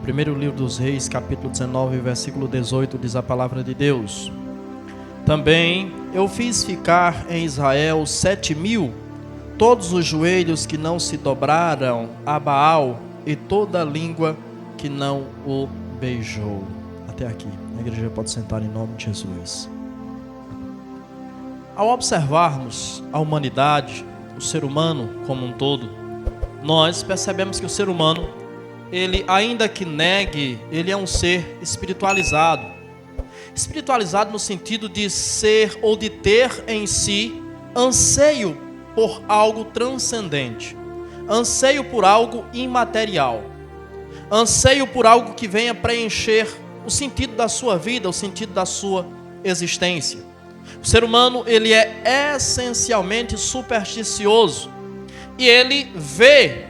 Primeiro livro dos Reis, capítulo 19, versículo 18, diz a palavra de Deus: Também eu fiz ficar em Israel 7.000, todos os joelhos que não se dobraram a Baal e toda a língua que não o beijou. Até aqui, a igreja pode sentar em nome de Jesus. Ao observarmos a humanidade, o ser humano como um todo, nós percebemos que o ser humano, ele, ainda que negue, ele é um ser espiritualizado. Espiritualizado no sentido de ser ou de ter em si anseio por algo transcendente, anseio por algo imaterial, anseio por algo que venha preencher o sentido da sua vida, o sentido da sua existência. O ser humano, ele é essencialmente supersticioso e ele vê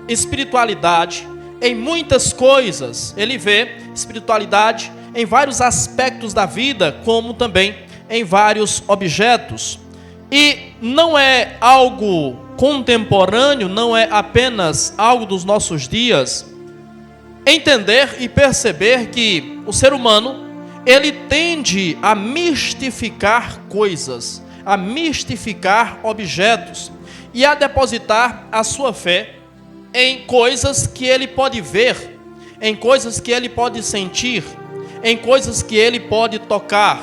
espiritualidade em muitas coisas. Ele vê espiritualidade em vários aspectos da vida, como também em vários objetos. E não é algo contemporâneo, não é apenas algo dos nossos dias, entender e perceber que o ser humano, ele tende a mistificar coisas, a mistificar objetos e a depositar a sua fé em coisas que ele pode ver, em coisas que ele pode sentir, em coisas que ele pode tocar.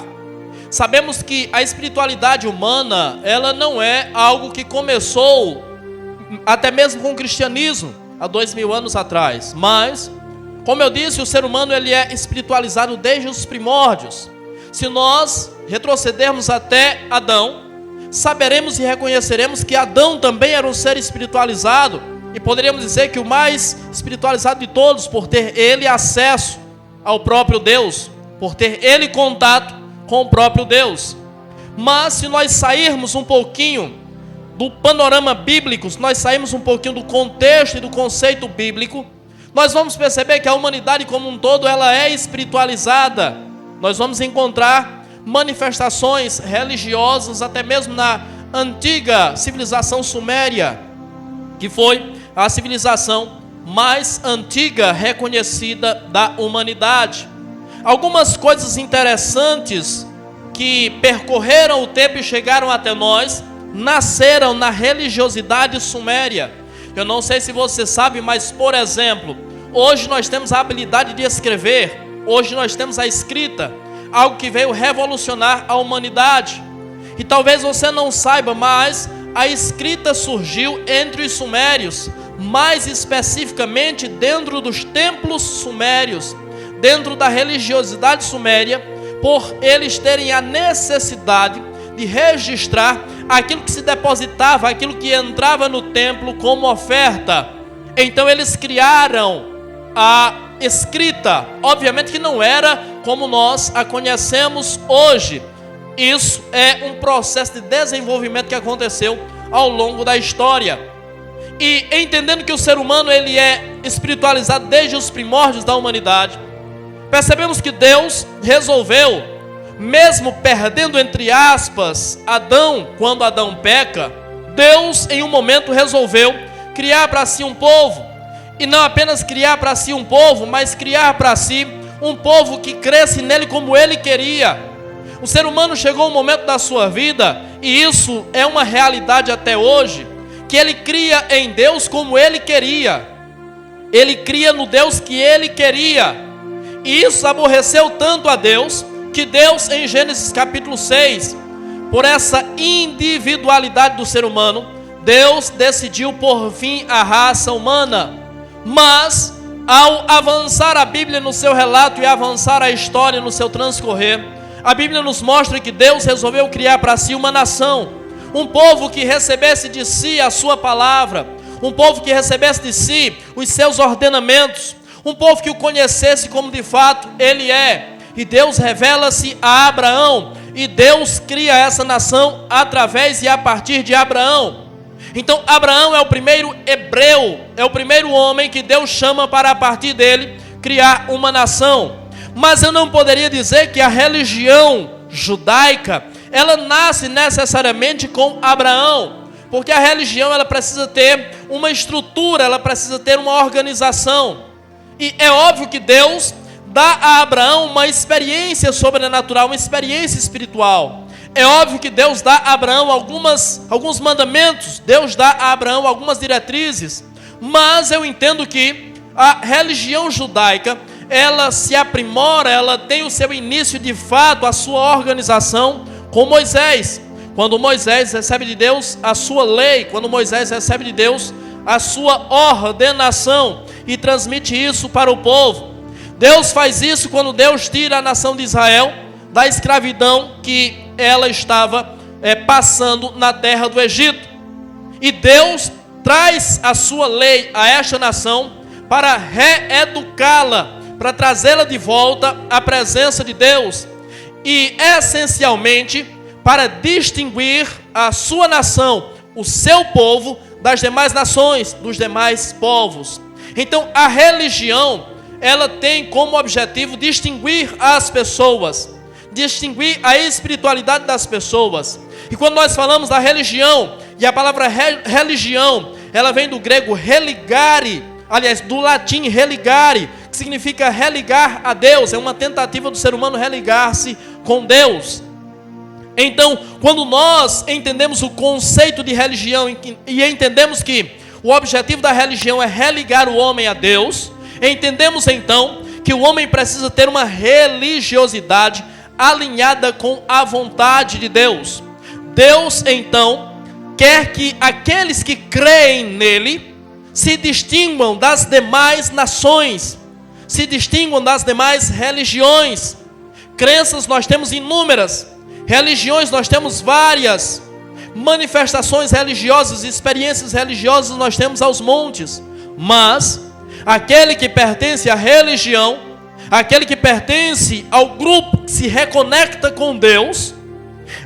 Sabemos que a espiritualidade humana, ela não é algo que começou até mesmo com o cristianismo, há 2000 anos atrás, mas, como eu disse, o ser humano, ele é espiritualizado desde os primórdios. Se nós retrocedermos até Adão, saberemos e reconheceremos que Adão também era um ser espiritualizado, e poderíamos dizer que o mais espiritualizado de todos, por ter ele acesso ao próprio Deus, por ter ele contato com o próprio Deus. Mas se nós sairmos um pouquinho do panorama bíblico, se nós sairmos um pouquinho do contexto e do conceito bíblico, nós vamos perceber que a humanidade como um todo, ela é espiritualizada. Nós vamos encontrar manifestações religiosas até mesmo na antiga civilização suméria, que foi a civilização mais antiga reconhecida da humanidade. Algumas coisas interessantes que percorreram o tempo e chegaram até nós, nasceram na religiosidade suméria. Eu não sei se você sabe, mas, por exemplo, hoje nós temos a habilidade de escrever, hoje nós temos a escrita, algo que veio revolucionar a humanidade. E talvez você não saiba, mas a escrita surgiu entre os sumérios, mais especificamente dentro dos templos sumérios, dentro da religiosidade suméria, por eles terem a necessidade de registrar aquilo que se depositava, aquilo que entrava no templo como oferta. Então eles criaram a escrita, obviamente que não era como nós a conhecemos hoje. Isso é um processo de desenvolvimento que aconteceu ao longo da história. E entendendo que o ser humano, ele é espiritualizado desde os primórdios da humanidade, percebemos que Deus resolveu, mesmo perdendo entre aspas Adão, quando Adão peca, Deus em um momento resolveu criar para si um povo, e não apenas criar para si um povo, mas criar para si um povo que cresce nele como ele queria. O ser humano chegou um momento da sua vida, e isso é uma realidade até hoje, que ele cria em Deus como ele queria, ele cria no Deus que ele queria, e isso aborreceu tanto a Deus, que Deus em Gênesis capítulo 6, por essa individualidade do ser humano, Deus decidiu por fim a raça humana. Mas ao avançar a Bíblia no seu relato e avançar a história no seu transcorrer, a Bíblia nos mostra que Deus resolveu criar para si uma nação, um povo que recebesse de si a sua palavra, um povo que recebesse de si os seus ordenamentos, um povo que o conhecesse como de fato ele é. E Deus revela-se a Abraão, e Deus cria essa nação através e a partir de Abraão. Então Abraão é o primeiro hebreu, é o primeiro homem que Deus chama para a partir dele criar uma nação. Mas eu não poderia dizer que a religião judaica, ela nasce necessariamente com Abraão, porque a religião, ela precisa ter uma estrutura, ela precisa ter uma organização. E é óbvio que Deus dá a Abraão uma experiência sobrenatural, uma experiência espiritual. É óbvio que Deus dá a Abraão alguns mandamentos, Deus dá a Abraão algumas diretrizes, mas eu entendo que a religião judaica, ela se aprimora, ela tem o seu início de fato, a sua organização com Moisés. Quando Moisés recebe de Deus a sua lei, quando Moisés recebe de Deus a sua ordenação e transmite isso para o povo. Deus faz isso quando Deus tira a nação de Israel da escravidão que ela estava passando na terra do Egito. E Deus traz a sua lei a esta nação para reeducá-la, para trazê-la de volta à presença de Deus. E essencialmente para distinguir a sua nação, o seu povo, das demais nações, dos demais povos. Então a religião, ela tem como objetivo distinguir as pessoas, distinguir a espiritualidade das pessoas. E quando nós falamos da religião, e a palavra religião, ela vem do grego religare, aliás, do latim religare, que significa religar a Deus. É uma tentativa do ser humano religar-se com Deus. Então, quando nós entendemos o conceito de religião e entendemos que o objetivo da religião é religar o homem a Deus, entendemos então que o homem precisa ter uma religiosidade alinhada com a vontade de Deus. Deus então quer que aqueles que creem nele se distinguam das demais nações, se distinguam das demais religiões. Crenças nós temos inúmeras, religiões nós temos várias, manifestações religiosas, experiências religiosas nós temos aos montes, mas aquele que pertence à religião, aquele que pertence ao grupo que se reconecta com Deus,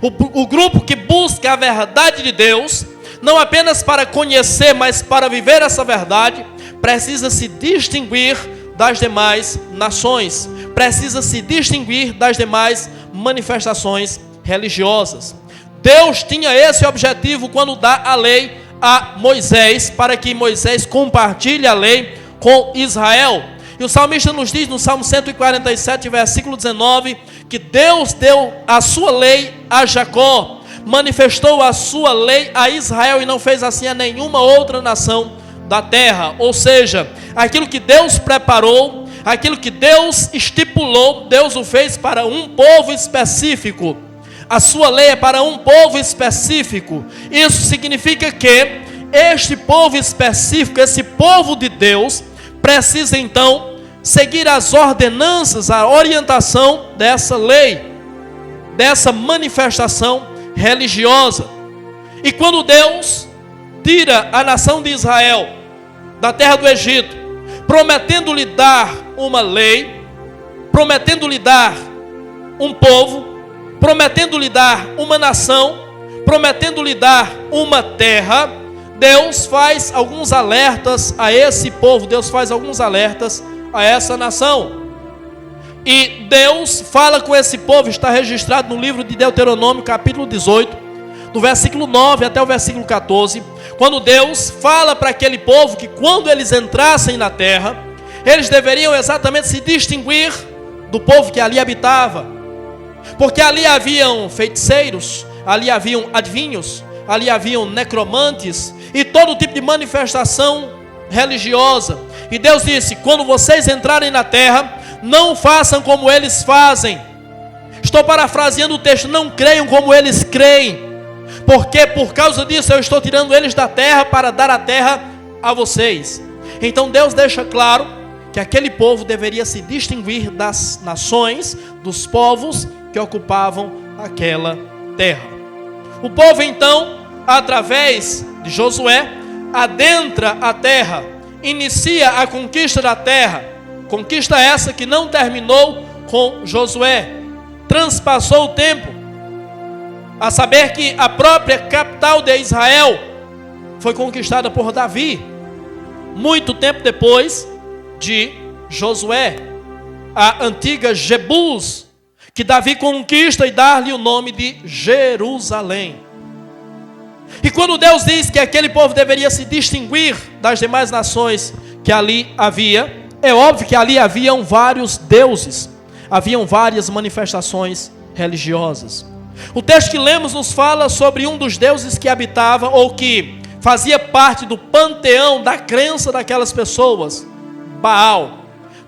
o grupo que busca a verdade de Deus, não apenas para conhecer, mas para viver essa verdade, precisa se distinguir das demais nações, precisa se distinguir das demais manifestações religiosas. Deus tinha esse objetivo quando dá a lei a Moisés, para que Moisés compartilhe a lei com Israel. E o salmista nos diz no Salmo 147, versículo 19, que Deus deu a sua lei a Jacó, manifestou a sua lei a Israel e não fez assim a nenhuma outra nação da terra. Ou seja, aquilo que Deus preparou, aquilo que Deus estipulou, Deus o fez para um povo específico. A sua lei é para um povo específico. Isso significa que este povo específico, esse povo de Deus, precisa então seguir as ordenanças, a orientação dessa lei, dessa manifestação religiosa. E quando Deus tira a nação de Israel da terra do Egito, prometendo-lhe dar uma lei, prometendo-lhe dar um povo, prometendo-lhe dar uma nação, prometendo-lhe dar uma terra, Deus faz alguns alertas a esse povo, Deus faz alguns alertas a essa nação. E Deus fala com esse povo, está registrado no livro de Deuteronômio, capítulo 18, do versículo 9 até o versículo 14, quando Deus fala para aquele povo que quando eles entrassem na terra, eles deveriam exatamente se distinguir do povo que ali habitava, porque ali haviam feiticeiros, ali haviam adivinhos, ali haviam necromantes e todo tipo de manifestação religiosa. E Deus disse: quando vocês entrarem na terra, não façam como eles fazem. Estou parafraseando o texto: não creiam como eles creem, porque por causa disso eu estou tirando eles da terra para dar a terra a vocês. Então Deus deixa claro que aquele povo deveria se distinguir das nações, dos povos que ocupavam aquela terra. O povo então, através de Josué, adentra a terra, inicia a conquista da terra, conquista essa que não terminou com Josué, transpassou o tempo, a saber que a própria capital de Israel foi conquistada por Davi, muito tempo depois de Josué, a antiga Jebus, que Davi conquista e dá-lhe o nome de Jerusalém. E quando Deus diz que aquele povo deveria se distinguir das demais nações que ali havia, É óbvio que ali haviam vários deuses, haviam várias manifestações religiosas. O texto que lemos nos fala sobre um dos deuses que habitava ou que fazia parte do panteão da crença daquelas pessoas, Baal.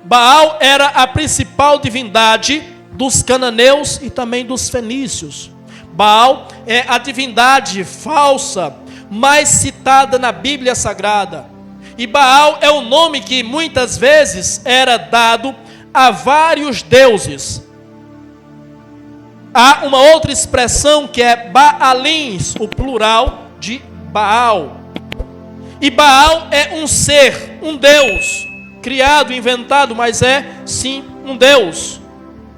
Baal era a principal divindade dos cananeus e também dos fenícios. Baal é a divindade falsa mais citada na Bíblia Sagrada. E Baal é o nome que muitas vezes era dado a vários deuses. Há uma outra expressão que é Baalins, o plural de Baal. E Baal é um ser, um Deus, criado, inventado, mas é sim um Deus.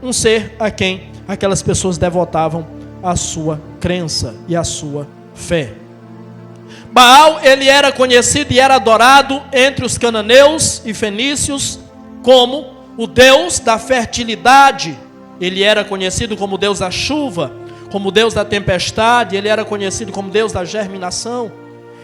Um ser a quem aquelas pessoas devotavam a sua crença e a sua fé. Baal, ele era conhecido e era adorado entre os cananeus e fenícios como o Deus da fertilidade. Ele era conhecido como Deus da chuva, como Deus da tempestade. Ele era conhecido como Deus da germinação.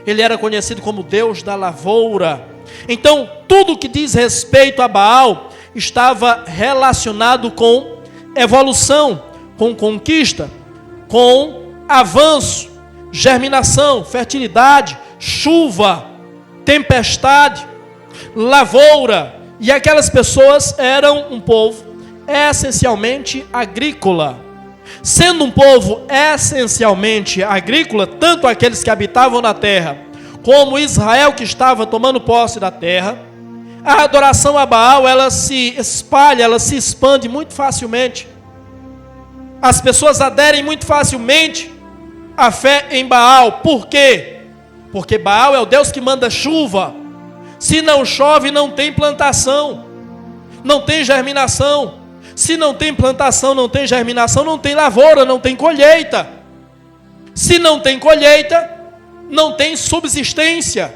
Ele era conhecido como Deus da lavoura. Então, tudo que diz respeito a Baal estava relacionado com evolução, com conquista, com avanço, germinação, fertilidade, chuva, tempestade, lavoura. E aquelas pessoas eram um povo essencialmente agrícola. Sendo um povo essencialmente agrícola, tanto aqueles que habitavam na terra, como Israel que estava tomando posse da terra, a adoração a Baal, ela se espalha, ela se expande muito facilmente. As pessoas aderem muito facilmente à fé em Baal. Por quê? Porque Baal é o Deus que manda chuva. Se não chove, não tem plantação, não tem germinação. Se não tem plantação, não tem germinação, não tem lavoura, não tem colheita. Se não tem colheita, não tem subsistência.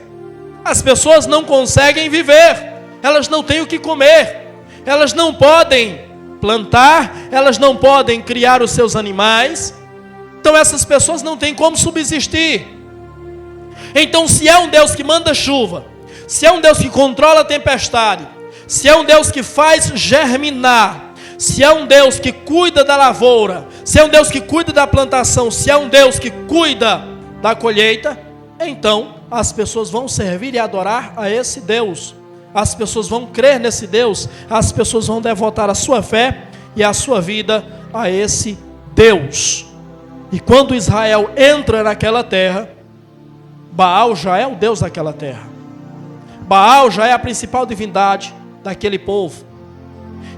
As pessoas não conseguem viver, elas não têm o que comer, elas não podem plantar, elas não podem criar os seus animais. Então essas pessoas não têm como subsistir. Então, se é um Deus que manda chuva, se é um Deus que controla a tempestade, se é um Deus que faz germinar, se é um Deus que cuida da lavoura, se é um Deus que cuida da plantação, se é um Deus que cuida da colheita, então as pessoas vão servir e adorar a esse Deus. As pessoas vão crer nesse Deus, as pessoas vão devotar a sua fé e a sua vida a esse Deus. E quando Israel entra naquela terra, Baal já é o Deus daquela terra. Baal já é a principal divindade daquele povo.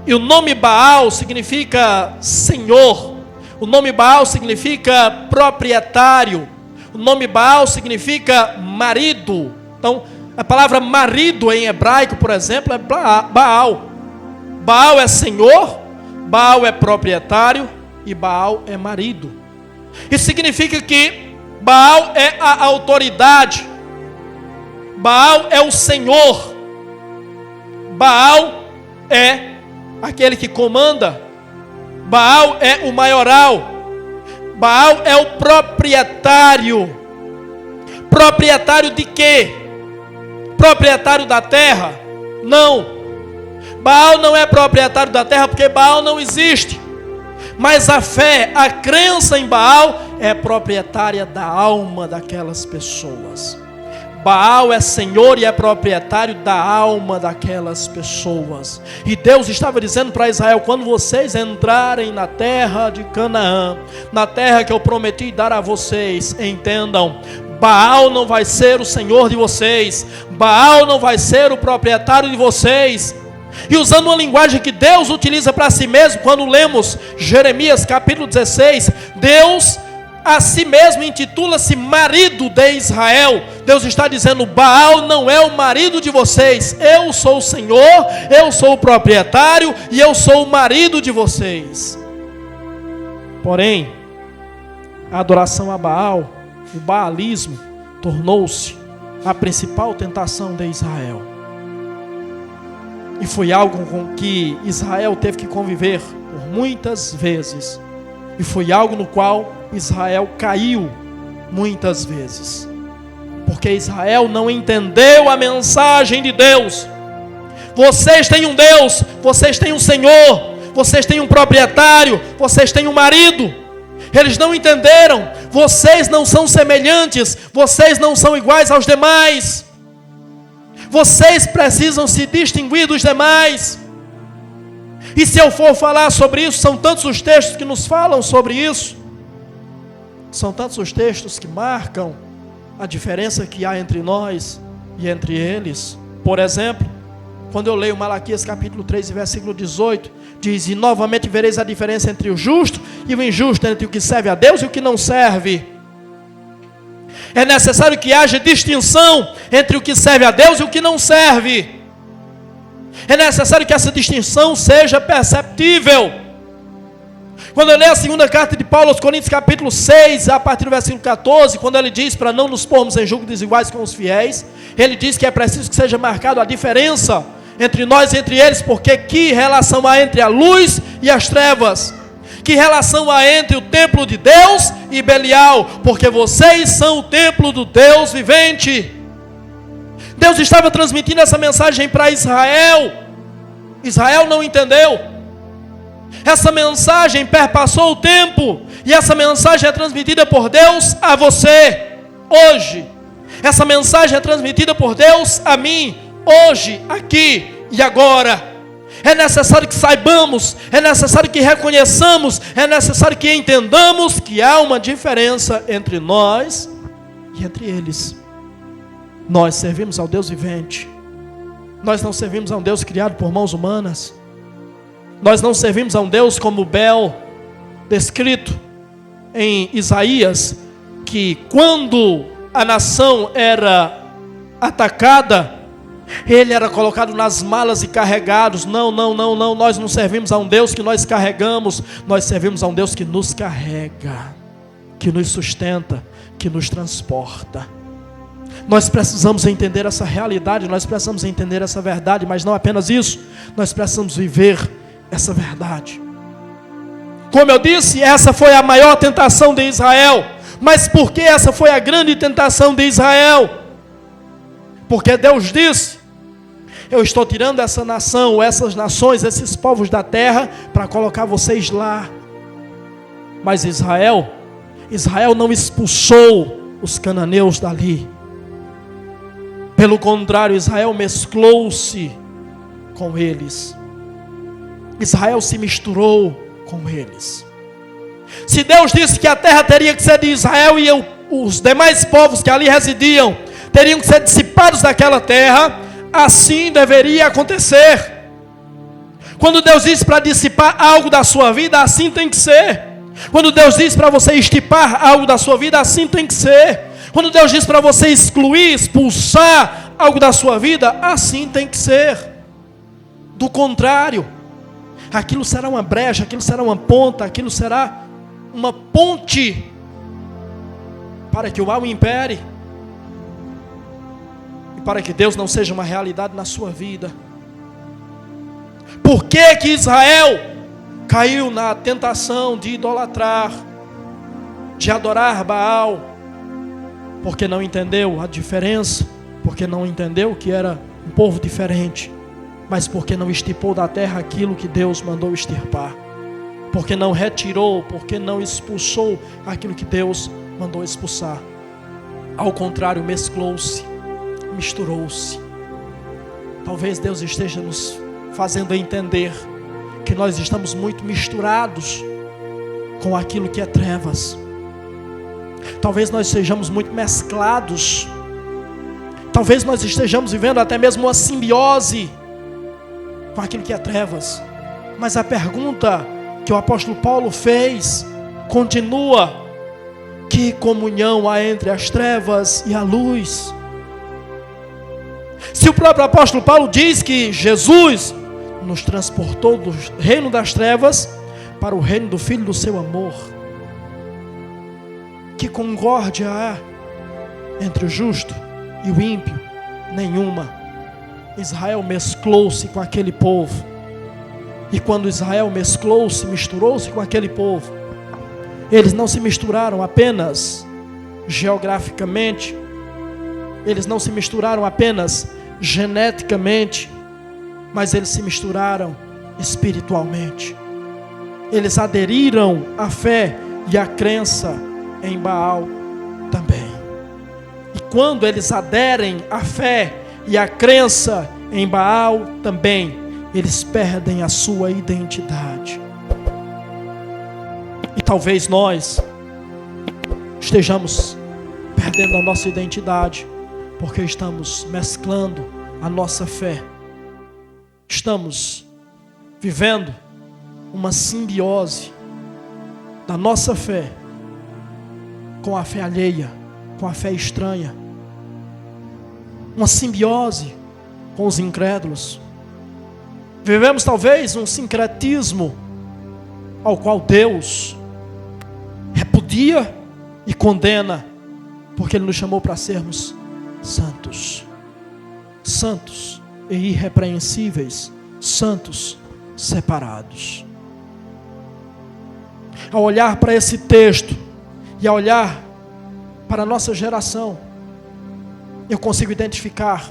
E o nome Baal significa Senhor. O nome Baal significa proprietário. O nome Baal significa marido. Então, a palavra marido em hebraico, por exemplo, é Baal. Baal é Senhor, Baal é proprietário e Baal é marido. Isso significa que Baal é a autoridade. Baal é o Senhor. Baal é aquele que comanda. Baal é o maioral. Baal é o proprietário. Proprietário de quê? Proprietário da terra? Não. Baal não é proprietário da terra porque Baal não existe. Mas a fé, a crença em Baal é proprietária da alma daquelas pessoas. Baal é Senhor e é proprietário da alma daquelas pessoas. E Deus estava dizendo para Israel: quando vocês entrarem na terra de Canaã, na terra que eu prometi dar a vocês, entendam, Baal não vai ser o Senhor de vocês, Baal não vai ser o proprietário de vocês. E usando uma linguagem que Deus utiliza para si mesmo, quando lemos Jeremias capítulo 16, Deus a si mesmo intitula-se marido de Israel. Deus está dizendo: Baal não é o marido de vocês, eu sou o Senhor, eu sou o proprietário e eu sou o marido de vocês. Porém, a adoração a Baal, o baalismo, tornou-se a principal tentação de Israel. E foi algo com que Israel teve que conviver por muitas vezes. E foi algo no qual Israel caiu muitas vezes. Porque Israel não entendeu a mensagem de Deus. Vocês têm um Deus, vocês têm um Senhor, vocês têm um proprietário, vocês têm um marido. Eles não entenderam. Vocês não são semelhantes, vocês não são iguais aos demais. Vocês precisam se distinguir dos demais. E se eu for falar sobre isso, são tantos os textos que nos falam sobre isso. São tantos os textos que marcam a diferença que há entre nós e entre eles. Por exemplo, quando eu leio Malaquias capítulo 3, versículo 18, diz: e novamente vereis a diferença entre o justo e o injusto, entre o que serve a Deus e o que não serve. É necessário que haja distinção entre o que serve a Deus e o que não serve. É necessário que essa distinção seja perceptível. Quando eu leio a segunda carta de Paulo aos Coríntios capítulo 6, a partir do versículo 14, quando ele diz para não nos pormos em julgo desiguais com os fiéis, ele diz que é preciso que seja marcado a diferença entre nós e entre eles, porque que relação há entre a luz e as trevas? Que relação há entre o templo de Deus e Belial? Porque vocês são o templo do Deus vivente. Deus estava transmitindo essa mensagem para Israel. Israel não entendeu. Essa mensagem perpassou o tempo, e essa mensagem é transmitida por Deus a você hoje. Essa mensagem é transmitida por Deus a mim hoje, aqui e agora. É necessário que saibamos, é necessário que reconheçamos, é necessário que entendamos que há uma diferença entre nós e entre eles. Nós servimos ao Deus vivente. Nós não servimos a um Deus criado por mãos humanas. Nós não servimos a um Deus como Bel, descrito em Isaías, que quando a nação era atacada, ele era colocado nas malas e carregados. Não, nós não servimos a um Deus que nós carregamos, nós servimos a um Deus que nos carrega, que nos sustenta, que nos transporta. Nós precisamos entender essa realidade, nós precisamos entender essa verdade, mas não apenas isso, nós precisamos viver essa verdade. Como eu disse, essa foi a maior tentação de Israel. Mas por que essa foi a grande tentação de Israel? Porque Deus disse: eu estou tirando essa nação, essas nações, esses povos da terra, para colocar vocês lá. Mas Israel não expulsou os cananeus dali. Pelo contrário, Israel mesclou-se com eles. Israel se misturou com eles. Se Deus disse que a terra teria que ser de Israel e os demais povos que ali residiam teriam que ser dissipados daquela terra, assim deveria acontecer. Quando Deus diz para dissipar algo da sua vida, assim tem que ser. Quando Deus diz para você estipar algo da sua vida, assim tem que ser. Quando Deus diz para você excluir, expulsar algo da sua vida, assim tem que ser. Do contrário, aquilo será uma brecha, aquilo será uma ponta, aquilo será uma ponte para que o mal impere e para que Deus não seja uma realidade na sua vida. Por que que Israel caiu na tentação de idolatrar, de adorar Baal? Porque não entendeu a diferença, porque não entendeu que era um povo diferente, mas porque não estipou da terra aquilo que Deus mandou extirpar, porque não retirou, porque não expulsou aquilo que Deus mandou expulsar. Ao contrário, mesclou-se, misturou-se. Talvez Deus esteja nos fazendo entender que nós estamos muito misturados com aquilo que é trevas. Talvez nós sejamos muito mesclados. Talvez nós estejamos vivendo até mesmo uma simbiose com aquilo que é trevas. Mas a pergunta que o apóstolo Paulo fez continua: que comunhão há entre as trevas e a luz? Se o próprio apóstolo Paulo diz que Jesus nos transportou do reino das trevas para o reino do Filho do seu amor, que concórdia há entre o justo e o ímpio? Nenhuma. Israel mesclou-se com aquele povo, e quando Israel mesclou-se, misturou-se com aquele povo, eles não se misturaram apenas geograficamente, eles não se misturaram apenas geneticamente, mas eles se misturaram espiritualmente. Eles aderiram à fé e à crença em Baal também. E quando eles aderem à fé e à crença em Baal também, eles perdem a sua identidade. E talvez nós estejamos perdendo a nossa identidade, porque estamos mesclando a nossa fé. Estamos vivendo uma simbiose da nossa fé com a fé alheia, com a fé estranha. Uma simbiose com os incrédulos. Vivemos talvez um sincretismo ao qual Deus repudia e condena, porque Ele nos chamou para sermos santos. Santos e irrepreensíveis, santos separados. Ao olhar para esse texto e ao olhar para a nossa geração, eu consigo identificar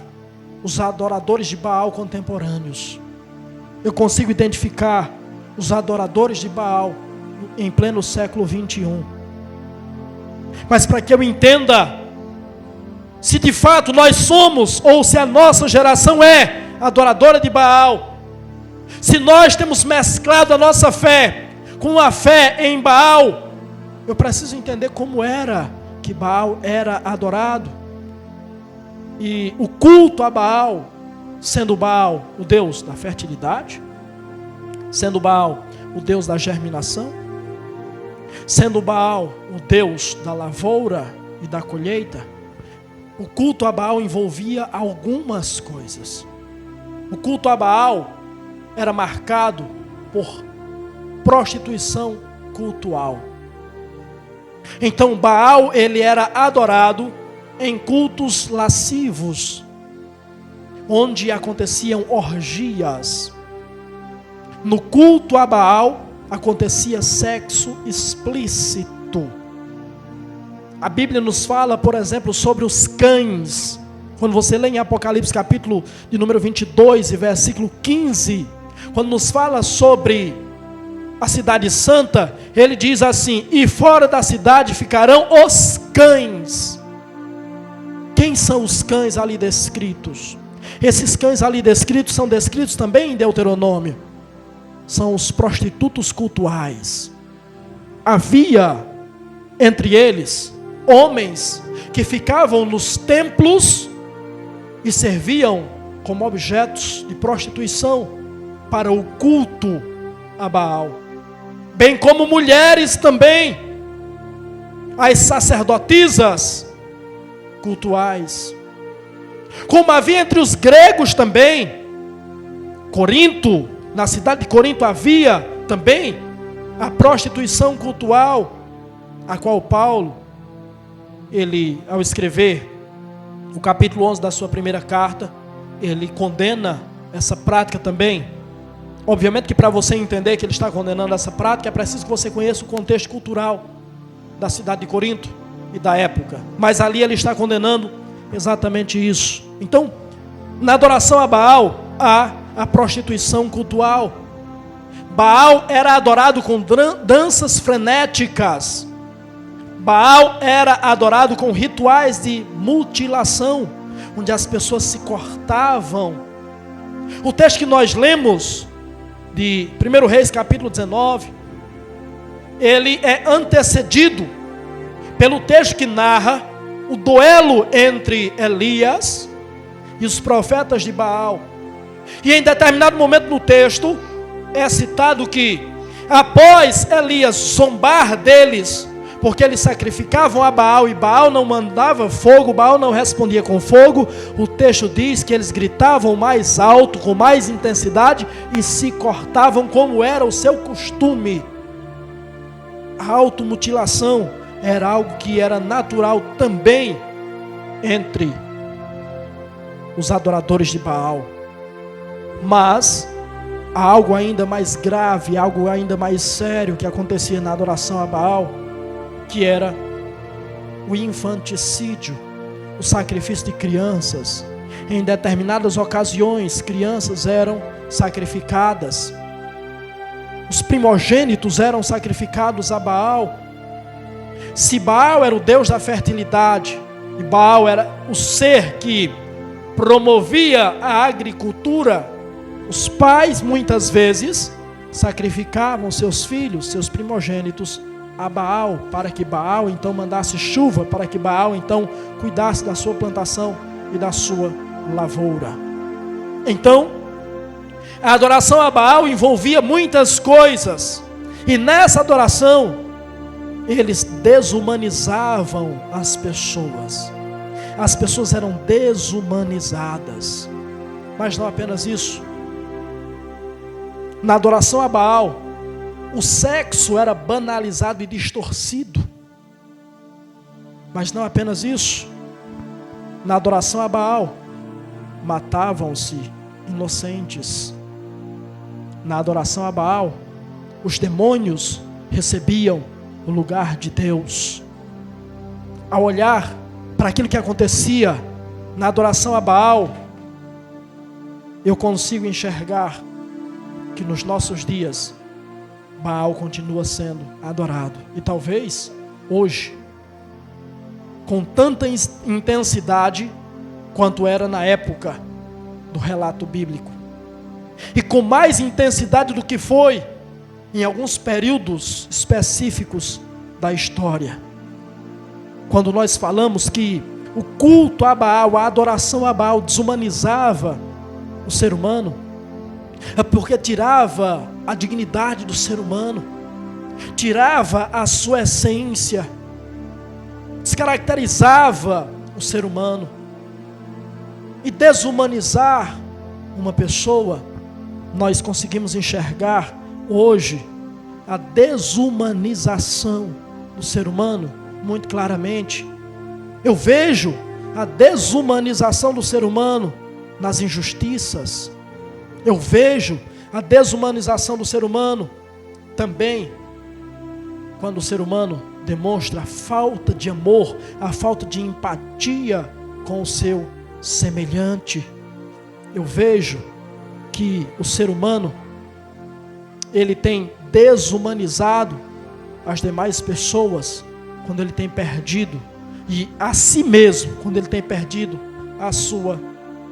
os adoradores de Baal contemporâneos. Eu consigo identificar os adoradores de Baal em pleno século 21. Mas para que eu entenda se de fato nós somos, ou se a nossa geração é adoradora de Baal, se nós temos mesclado a nossa fé com a fé em Baal, eu preciso entender como era que Baal era adorado. E o culto a Baal, sendo Baal o Deus da fertilidade, sendo Baal o Deus da germinação, sendo Baal o Deus da lavoura e da colheita, o culto a Baal envolvia algumas coisas. O culto a Baal era marcado por prostituição cultual. Então Baal, ele era adorado em cultos lascivos, onde aconteciam orgias. No culto a Baal acontecia sexo explícito. A Bíblia nos fala, por exemplo, sobre os cães. Quando você lê em Apocalipse capítulo de número 22 e versículo 15, quando nos fala sobre a cidade santa, ele diz assim: e fora da cidade ficarão os cães. Quem são os cães ali descritos? Esses cães ali descritos são descritos também em Deuteronômio. São os prostitutos cultuais. Havia entre eles homens que ficavam nos templos e serviam como objetos de prostituição para o culto a Baal, bem como mulheres também, as sacerdotisas cultuais. Como havia entre os gregos também, Corinto, na cidade de Corinto havia também a prostituição cultual, a qual Paulo, ele, ao escrever o capítulo 11 da sua primeira carta, ele condena essa prática também. Obviamente que para você entender que ele está condenando essa prática, é preciso que você conheça o contexto cultural da cidade de Corinto e da época. Mas ali ele está condenando exatamente isso. Então, na adoração a Baal, há a prostituição cultural. Baal era adorado com danças frenéticas. Baal era adorado com rituais de mutilação, onde as pessoas se cortavam. O texto que nós lemos de 1 Reis capítulo 19, ele é antecedido pelo texto que narra o duelo entre Elias e os profetas de Baal. E em determinado momento no texto é citado que após Elias zombar deles, porque eles sacrificavam a Baal e Baal não mandava fogo, Baal não respondia com fogo, o texto diz que eles gritavam mais alto, com mais intensidade e se cortavam como era o seu costume. A automutilação era algo que era natural também entre os adoradores de Baal. Mas há algo ainda mais grave, algo ainda mais sério que acontecia na adoração a Baal, que era o infanticídio, o sacrifício de crianças. Em determinadas ocasiões, crianças eram sacrificadas. Os primogênitos eram sacrificados a Baal. Se Baal era o deus da fertilidade, e Baal era o ser que promovia a agricultura, os pais muitas vezes sacrificavam seus filhos, seus primogênitos a Baal, para que Baal então mandasse chuva, para que Baal então cuidasse da sua plantação e da sua lavoura. Então, a adoração a Baal envolvia muitas coisas, e nessa adoração eles desumanizavam as pessoas. As pessoas eram desumanizadas. Mas não apenas isso. Na adoração a Baal, o sexo era banalizado e distorcido. Mas não apenas isso. Na adoração a Baal, matavam-se inocentes. Na adoração a Baal, os demônios recebiam o lugar de Deus. Ao olhar para aquilo que acontecia na adoração a Baal, eu consigo enxergar que nos nossos dias Baal continua sendo adorado. E talvez hoje, com tanta intensidade quanto era na época do relato bíblico, e com mais intensidade do que foi em alguns períodos específicos da história. Quando nós falamos que o culto a Baal, a adoração a Baal desumanizava o ser humano, é porque tirava a dignidade do ser humano, tirava a sua essência, descaracterizava o ser humano. E desumanizar uma pessoa, nós conseguimos enxergar hoje a desumanização do ser humano muito claramente. Eu vejo a desumanização do ser humano nas injustiças. Eu vejo a desumanização do ser humano também quando o ser humano demonstra a falta de amor, a falta de empatia com o seu semelhante. Eu vejo que o ser humano, ele tem desumanizado as demais pessoas quando ele tem perdido, e a si mesmo, quando ele tem perdido a sua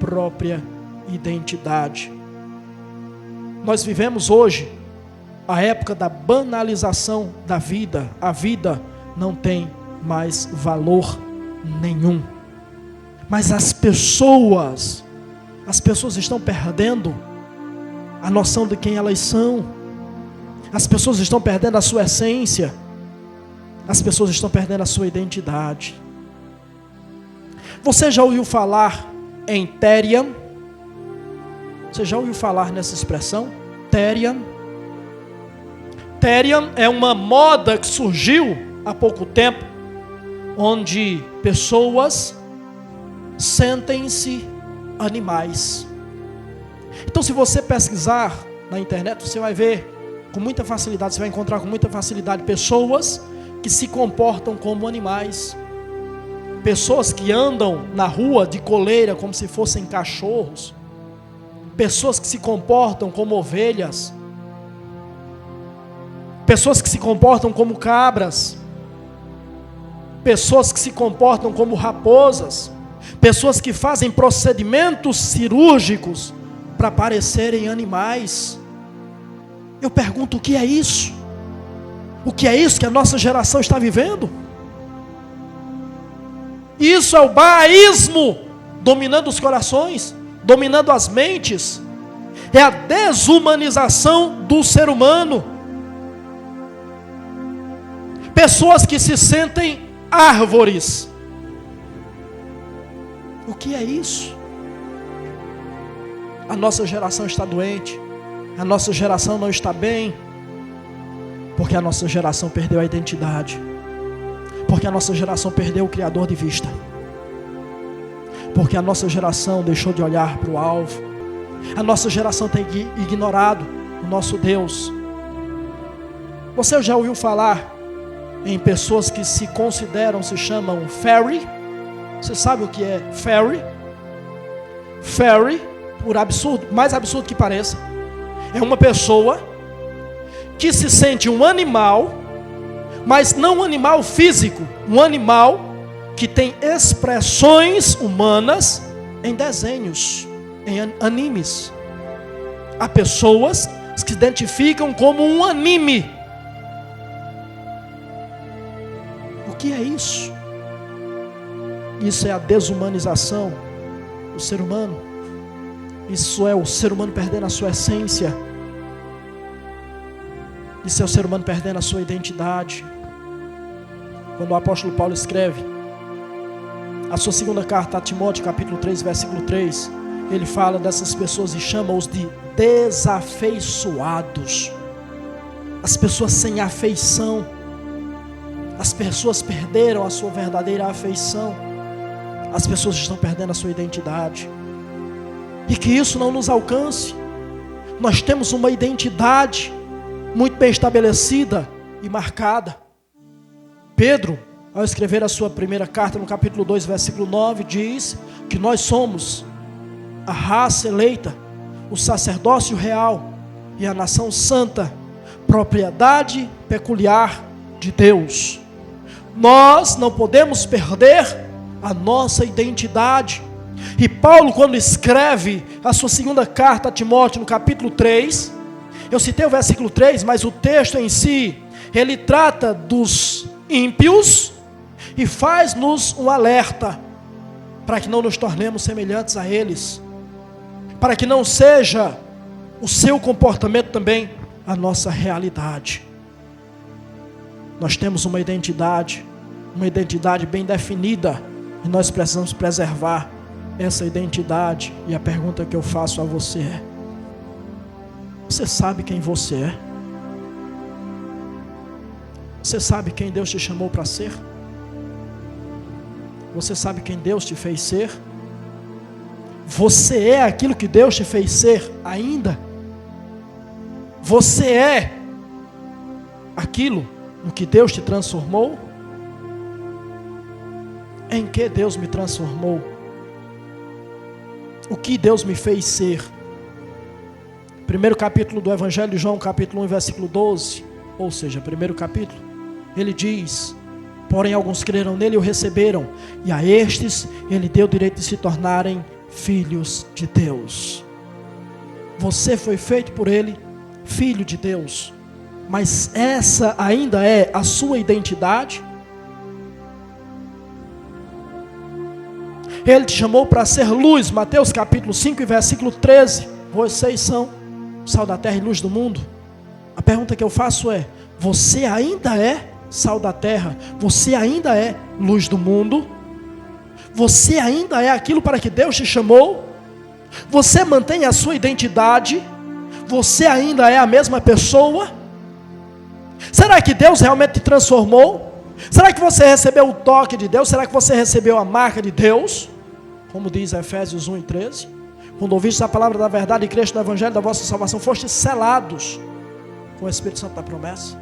própria identidade. Nós vivemos hoje a época da banalização da vida. A vida não tem mais valor nenhum. Mas as pessoas estão perdendo a noção de quem elas são. As pessoas estão perdendo a sua essência. As pessoas estão perdendo a sua identidade. Você já ouviu falar em Terian? Você já ouviu falar nessa expressão? Terian. Terian é uma moda que surgiu há pouco tempo, onde pessoas sentem-se animais. Então, se você pesquisar na internet, você vai ver com muita facilidade, você vai encontrar com muita facilidade pessoas que se comportam como animais. Pessoas que andam na rua de coleira como se fossem cachorros. Pessoas que se comportam como ovelhas. Pessoas que se comportam como cabras. Pessoas que se comportam como raposas. Pessoas que fazem procedimentos cirúrgicos para parecerem animais. Eu pergunto, o que é isso? O que é isso que a nossa geração está vivendo? Isso é o baísmo dominando os corações, dominando as mentes. É a desumanização do ser humano. Pessoas que se sentem árvores. O que é isso? A nossa geração está doente. A nossa geração não está bem. Porque a nossa geração perdeu a identidade. Porque a nossa geração perdeu o Criador de vista. Porque a nossa geração deixou de olhar para o alvo. A nossa geração tem ignorado o nosso Deus. Você já ouviu falar em pessoas que se consideram, se chamam fairy? Você sabe o que é fairy? fairy, por absurdo, mais absurdo que pareça, é uma pessoa que se sente um animal, mas não um animal físico, um animal que tem expressões humanas em desenhos, em animes. Há pessoas que se identificam como um anime. O que é isso? Isso é a desumanização do ser humano. Isso é o ser humano perdendo a sua essência. Isso é o ser humano perdendo a sua identidade. Quando o apóstolo Paulo escreve a sua segunda carta a Timóteo, capítulo 3, versículo 3, ele fala dessas pessoas e chama-os de desafeiçoados. As pessoas sem afeição. As pessoas perderam a sua verdadeira afeição. As pessoas estão perdendo a sua identidade. E que isso não nos alcance. Nós temos uma identidade muito bem estabelecida e marcada. Pedro, ao escrever a sua primeira carta, no capítulo 2, versículo 9, diz que nós somos a raça eleita, o sacerdócio real e a nação santa, propriedade peculiar de Deus. Nós não podemos perder a nossa identidade. E Paulo, quando escreve a sua segunda carta a Timóteo, no capítulo 3, eu citei o versículo 3, mas o texto em si, ele trata dos ímpios e faz-nos um alerta para que não nos tornemos semelhantes a eles, para que não seja o seu comportamento também a nossa realidade. Nós temos uma identidade bem definida, e nós precisamos preservar essa identidade. E a pergunta que eu faço a você é: você sabe quem você é? Você sabe quem Deus te chamou para ser? Você sabe quem Deus te fez ser? Você é aquilo que Deus te fez ser ainda? Você é aquilo no que Deus te transformou? Em que Deus me transformou? O que Deus me fez ser? Primeiro capítulo do Evangelho de João, capítulo 1, versículo 12, ou seja, primeiro capítulo, ele diz: porém alguns creram nele e o receberam, e a estes ele deu o direito de se tornarem filhos de Deus. Você foi feito por ele filho de Deus, mas essa ainda é a sua identidade? Ele te chamou para ser luz, Mateus capítulo 5 e versículo 13, vocês são sal da terra e luz do mundo. A pergunta que eu faço é: você ainda é sal da terra? Você ainda é luz do mundo? Você ainda é aquilo para que Deus te chamou? Você mantém a sua identidade? Você ainda é a mesma pessoa? Será que Deus realmente te transformou? Será que você recebeu o toque de Deus? Será que você recebeu a marca de Deus? Como diz Efésios 1 e 13: quando ouvistes a palavra da verdade e creste no evangelho da vossa salvação, fostes selados com o Espírito Santo da promessa.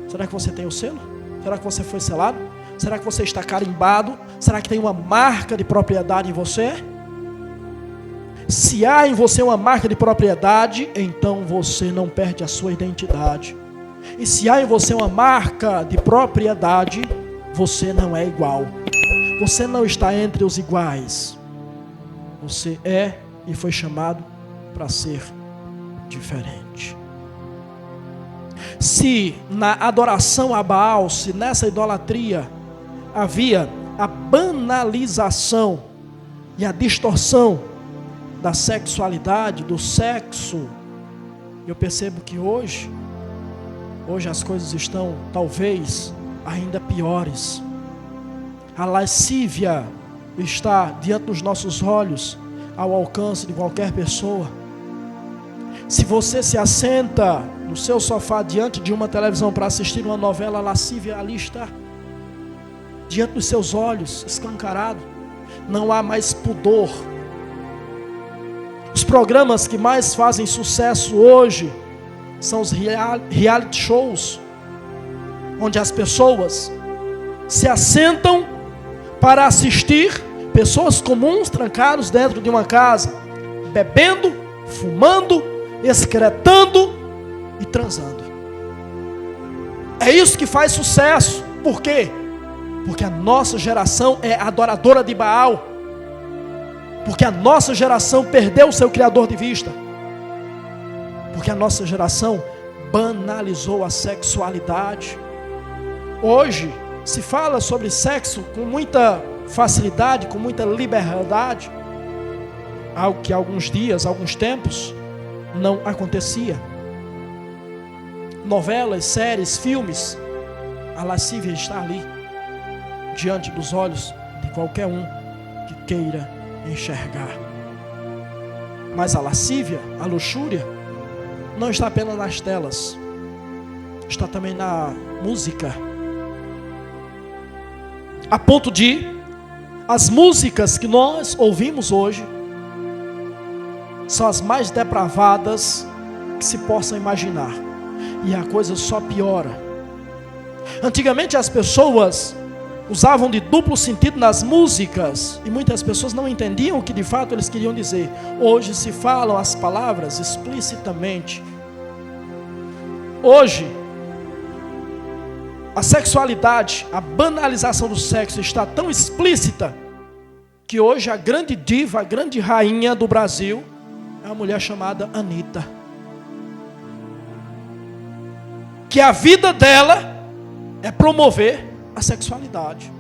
Será que você tem o selo? Será que você foi selado? Será que você está carimbado? Será que tem uma marca de propriedade em você? Se há em você uma marca de propriedade, então você não perde a sua identidade. E se há em você uma marca de propriedade, você não é igual. Você não está entre os iguais. Você é e foi chamado para ser diferente. Se na adoração a Baal, se nessa idolatria havia a banalização e a distorção da sexualidade, do sexo, eu percebo que hoje as coisas estão talvez ainda piores. A lascívia está diante dos nossos olhos, ao alcance de qualquer pessoa. Se você se assenta no seu sofá diante de uma televisão para assistir uma novela, a lascívia ali está, diante dos seus olhos, escancarado. Não há mais pudor. Os programas que mais fazem sucesso hoje são os reality shows, onde as pessoas se assentam para assistir Pessoas comuns trancados dentro de uma casa, bebendo, fumando, excretando e transando. É isso que faz sucesso. Por quê? Porque a nossa geração é adoradora de Baal. Porque a nossa geração perdeu o seu Criador de vista. Porque a nossa geração banalizou a sexualidade. Hoje se fala sobre sexo com muita facilidade, com muita liberdade. Algo que há alguns dias, alguns tempos, não acontecia. Novelas, séries, filmes, a lascívia está ali, diante dos olhos de qualquer um que queira enxergar. Mas a lascívia, a luxúria, não está apenas nas telas, está também na música. A ponto de as músicas que nós ouvimos hoje são as mais depravadas que se possa imaginar. E a coisa só piora. Antigamente as pessoas usavam de duplo sentido nas músicas e muitas pessoas não entendiam o que de fato eles queriam dizer. Hoje se falam as palavras explicitamente. Hoje a sexualidade, a banalização do sexo está tão explícita que hoje a grande diva, a grande rainha do Brasil é uma mulher chamada Anitta. Que a vida dela é promover a sexualidade.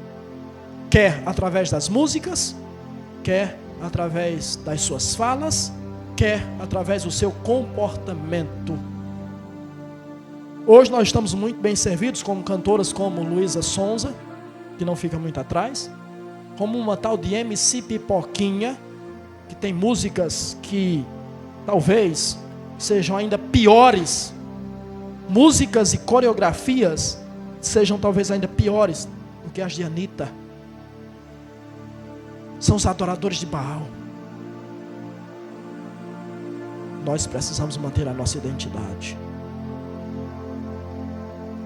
Quer através das músicas, quer através das suas falas, quer através do seu comportamento. Hoje nós estamos muito bem servidos com cantoras como Luísa Sonza, que não fica muito atrás, como uma tal de MC Pipoquinha, que tem músicas que talvez sejam ainda piores, músicas e coreografias sejam talvez ainda piores do que as de Anitta. São os adoradores de Baal. Nós precisamos manter a nossa identidade.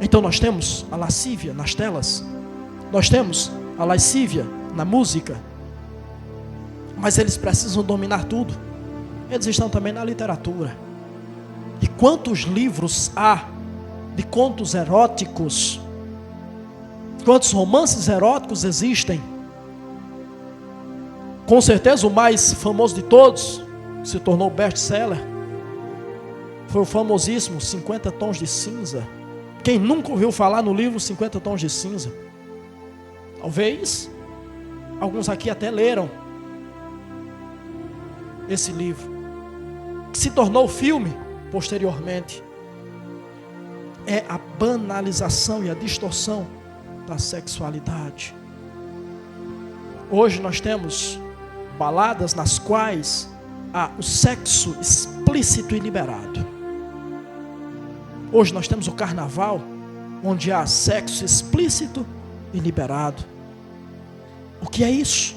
Então nós temos a lascívia nas telas, nós temos a lascívia na música, mas eles precisam dominar tudo. Eles estão também na literatura. E quantos livros há de contos eróticos? Quantos romances eróticos existem? Com certeza o mais famoso de todos, que se tornou best-seller, foi o famosíssimo 50 Tons de Cinza. Quem nunca ouviu falar no livro 50 Tons de Cinza? Talvez alguns aqui até leram esse livro, que se tornou filme posteriormente. É a banalização e a distorção da sexualidade. Hoje nós temos baladas nas quais há o sexo explícito e liberado. Hoje nós temos o carnaval, onde há sexo explícito e liberado. O que é isso?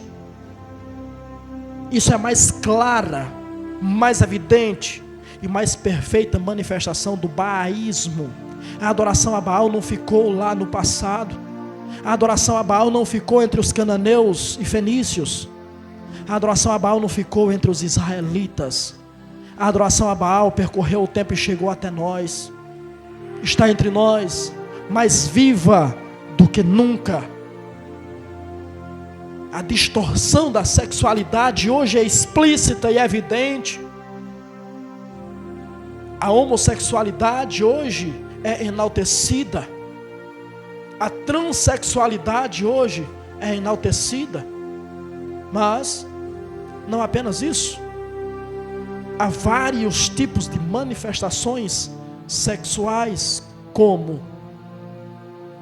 Isso é a mais clara, mais evidente e mais perfeita manifestação do baísmo. A adoração a Baal não ficou lá no passado. A adoração a Baal não ficou entre os cananeus e fenícios. A adoração a Baal não ficou entre os israelitas. A adoração a Baal percorreu o tempo e chegou até nós. Está entre nós, mais viva do que nunca. A distorção da sexualidade hoje é explícita e evidente. A homossexualidade hoje é enaltecida. A transexualidade hoje é enaltecida. Mas não apenas isso. Há vários tipos de manifestações sexuais, como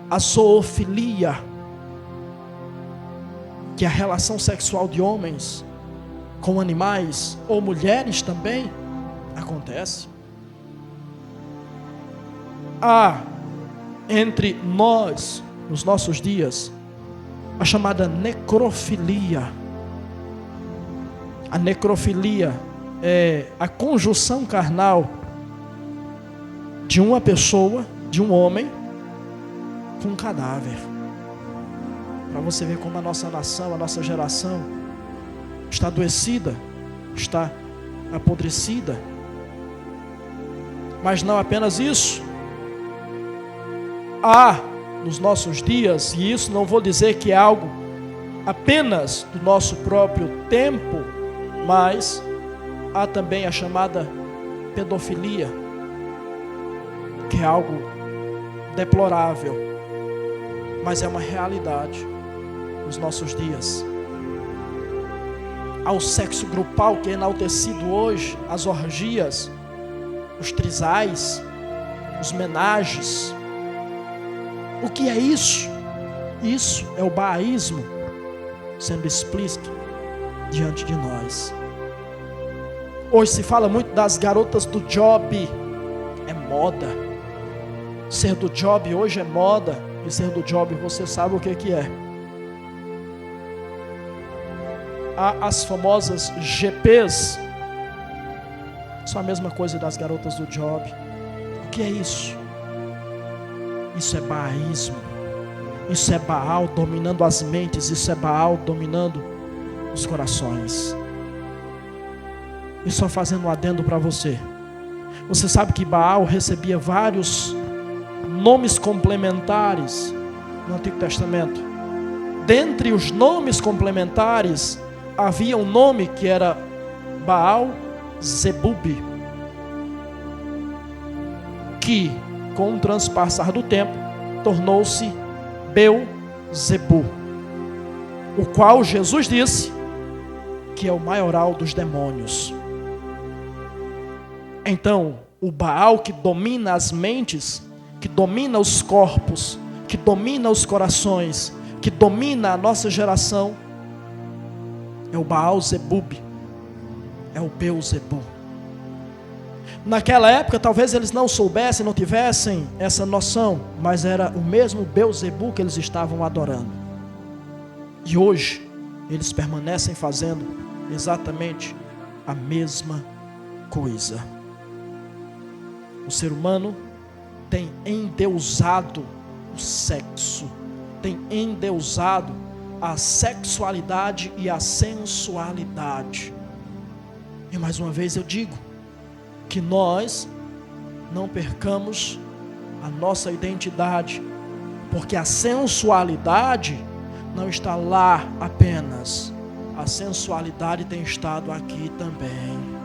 a zoofilia, que é a relação sexual de homens com animais ou mulheres também acontece. Há entre nós, nos nossos dias, a chamada necrofilia. A necrofilia é a conjunção carnal de uma pessoa, de um homem, com um cadáver. Para você ver como a nossa nação, a nossa geração está adoecida, está apodrecida. Mas não apenas isso. Há nos nossos dias, e isso não vou dizer que é algo apenas do nosso próprio tempo, mas há também a chamada pedofilia, que é algo deplorável, mas é uma realidade nos nossos dias. Há o sexo grupal que é enaltecido hoje, as orgias, os trisais, os menages. O que é isso? Isso é o baísmo sendo explícito diante de nós. Hoje se fala muito das garotas do job. É moda. Ser do job hoje é moda. E ser do job você sabe o que é. Há as famosas GPs. São a mesma coisa das garotas do job. O que é isso? Isso é baísmo. Isso é Baal dominando as mentes. Isso é Baal dominando os corações. E só fazendo um adendo para você. Você sabe que Baal recebia vários nomes complementares no Antigo Testamento. Dentre os nomes complementares, havia um nome que era Baal Zebub, que com o transpassar do tempo tornou-se Beuzebu, o qual Jesus disse que é o maioral dos demônios. Então, o Baal que domina as mentes, que domina os corpos, que domina os corações, que domina a nossa geração, é o Baal Zebub, é o Beuzebu. Naquela época, talvez eles não soubessem, não tivessem essa noção, mas era o mesmo Beuzebu que eles estavam adorando. E hoje, eles permanecem fazendo exatamente a mesma coisa. O ser humano tem endeusado o sexo, tem endeusado a sexualidade e a sensualidade. E mais uma vez eu digo, que nós não percamos a nossa identidade, porque a sensualidade não está lá apenas, a sensualidade tem estado aqui também.